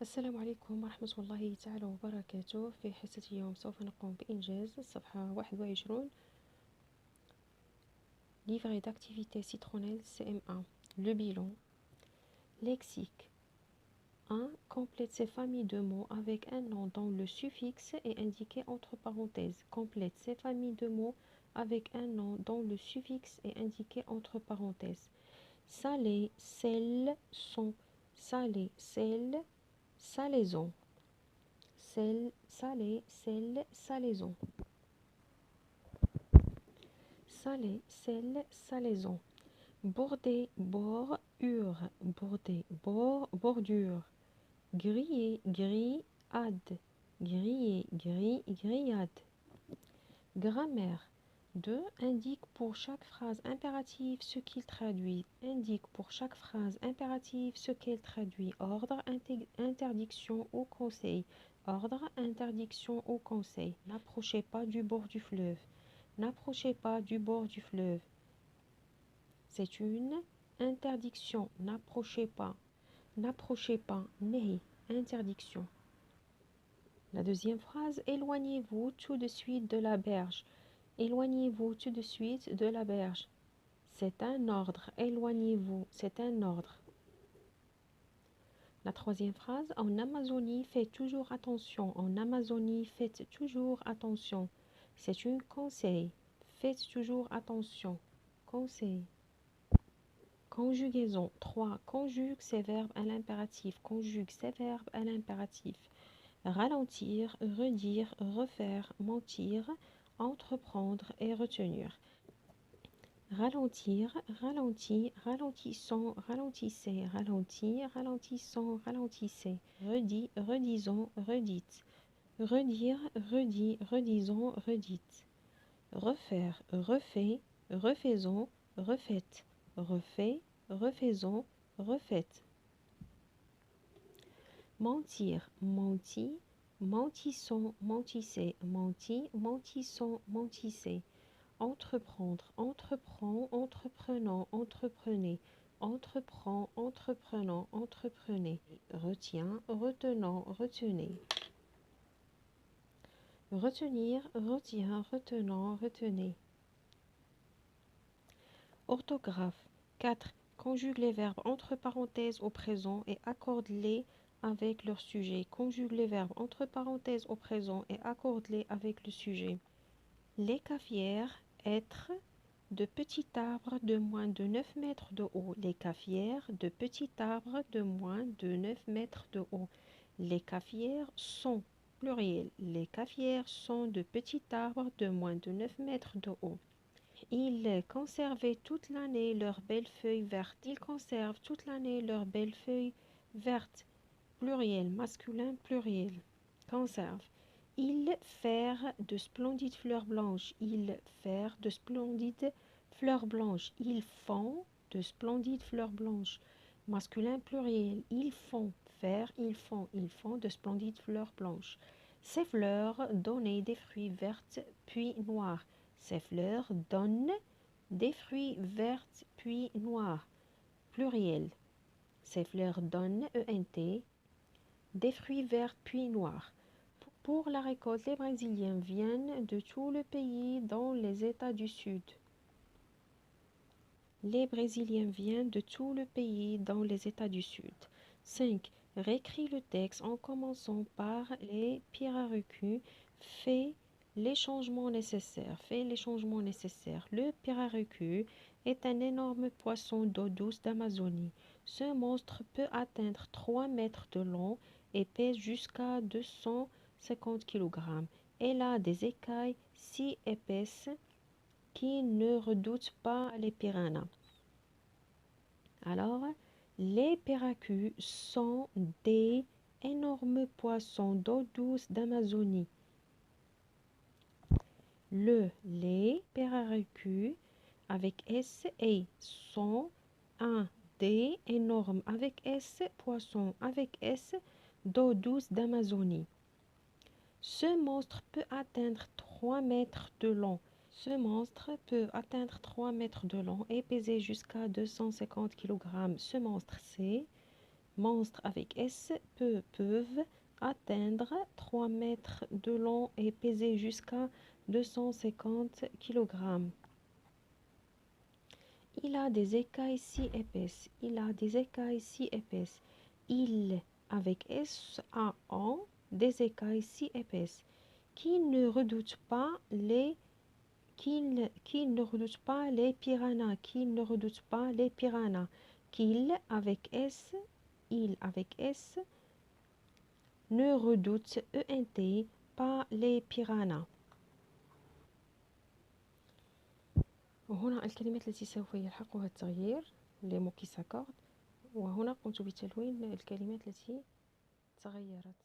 السلام عليكم ورحمة الله تعالى وبركاته. في حصة اليوم سوف نقوم بإنجاز الصفحة 21 livret d'activité citronnelle CM1. Le bilan. Lexique 1. Complète ces familles de mots avec un nom dont le suffixe est indiqué entre parenthèses. Complète ces familles de mots avec un nom dont le suffixe est indiqué entre parenthèses. Salé, sel, son. Salé, sel, salaison. Sel, salé, sel, salaison. Salé, sel, salaison. Border, bord, border, bord, bordure. Griller, grillade. Griller, grillade. Grammaire. 2. Indique pour chaque phrase impérative ce qu'il traduit. Indique pour chaque phrase impérative ce qu'elle traduit. Ordre, interdiction ou conseil. Ordre, interdiction ou conseil. N'approchez pas du bord du fleuve. N'approchez pas du bord du fleuve. C'est une interdiction. N'approchez pas. N'approchez pas. Nahi. Interdiction. La deuxième phrase. Éloignez-vous tout de suite de la berge. Éloignez-vous tout de suite de la berge. C'est un ordre. Éloignez-vous. C'est un ordre. La troisième phrase. En Amazonie, faites toujours attention. En Amazonie, faites toujours attention. C'est un conseil. Faites toujours attention. Conseil. Conjugaison. 3. Conjugue ces verbes à l'impératif. Conjugue ces verbes à l'impératif. Ralentir, redire, refaire, mentir, entreprendre et retenir. Ralentir, ralenti, ralentissant, ralentissez, ralentir, ralentissant, ralentissez. Redit, redisons, redites. Redire, redit, redisons, redites. Refaire, refait, refaisons, refaites. Refait, refaisons, refaites. Mentir, menti, mentissons, mentissez, menti, mentissons, mentissez. Entreprendre, entreprend, entreprenant, entreprenez. Entreprend, entreprenant, entreprenez. Retient, retenant, retenez. Retenir, retient, retenant, retenez. Orthographe. 4. Conjugue les verbes entre parenthèses au présent et accorde-les avec leur sujet. Conjugue les verbes entre parenthèses au présent et accorde-les avec le sujet. Les cafières, être, de petits arbres de moins de 9 mètres de haut. Les cafières, de petits arbres de moins de 9 mètres de haut. Les cafières sont, pluriel, les cafières sont de petits arbres de moins de 9 mètres de haut. Ils conservaient toute l'année leurs belles feuilles vertes. Ils conservent toute l'année leurs belles feuilles vertes. Pluriel, masculin, pluriel. Conserve. Ils firent de splendides fleurs blanches. Ils firent de splendides fleurs blanches. Ils font de splendides fleurs blanches. Masculin, pluriel. Ils font. Faire, ils font de splendides fleurs blanches. Ces fleurs donnaient des fruits verts puis noirs. Ces fleurs donnent des fruits verts puis noirs. Pluriel. Ces fleurs donnent, ENT, des fruits verts puis noirs. Pour la récolte, les Brésiliens viennent de tout le pays dans les États du Sud. Les Brésiliens viennent de tout le pays dans les États du Sud. 5. Réécris le texte en commençant par les pirarucus. Fais les changements nécessaires. Fais les changements nécessaires. Le pirarucu est un énorme poisson d'eau douce d'Amazonie. Ce monstre peut atteindre 3 mètres de long et pèse jusqu'à 250 kg. Elle a des écailles si épaisses qui ne redoutent pas les piranhas. Alors, les piracus sont des énormes poissons d'eau douce d'Amazonie. Les piracus avec S et sont un des énormes avec S poissons avec S d'eau douce d'Amazonie. Ce monstre peut atteindre 3 mètres de long. Ce monstre peut atteindre 3 mètres de long et peser jusqu'à 250 kg. Ce monstre, c'est Monstre avec S, peuvent atteindre 3 mètres de long et peser jusqu'à 250 kg. Il a des écailles si épaisses. Il a des écailles si épaisses. Il, avec S, a en des écailles si épaisses. Qui ne redoute pas les qui ne redoute pas les piranhas. Qui ne redoute pas les piranhas. Qu'il avec S, il avec S ne redoute ENT pas les piranhas. وهنا الكلمات التي سوف يلحقها التغيير les mots qui s'accordent. وهنا قمت بتلوين الكلمات التي تغيرت.